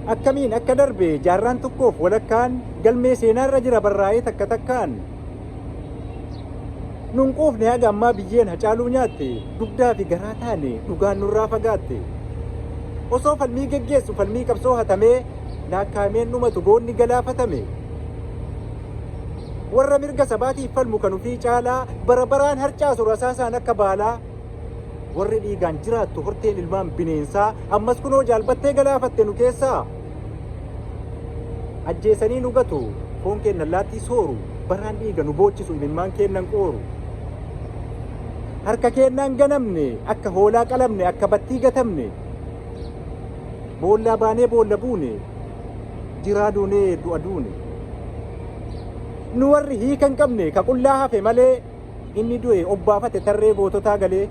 akkamiin akka darbe jaarraan tokkoof walakkaan galmee seenaarra jira barraa'ee takka takkaan. Nun quufne haga ammaa biyyeen hacaaluu nyaatte dugdaa fi garaa taane dhugaan nurraa fagaatte. Osoo falmii geggeessu falmii qabsoo hatamee laakkaameen dhumatu goonni galaafatame. Warra mirga sabaatiif falmu kan ufii caalaa bara baraan harcaasu rasaasaan akka baalaa. Warri dhiigaan jiraattu horteen ilmaan bineensaa ammas kunoo jaalbattee galaafatte nu keessaa. Ajjeesanii nu gatu foon keennan laattii sooru baraan dhiiga nu boochisu ilmaan keennan qooru. Harka keennaan ganamne akka hoolaa qalamne akka battii gatamne. Boollaa baanee boolla buune jiraa duunee du'a duune. Nu warri hiika hin qabne ka qullaa hafe malee inni du'e obbaafate tarree goototaa galee.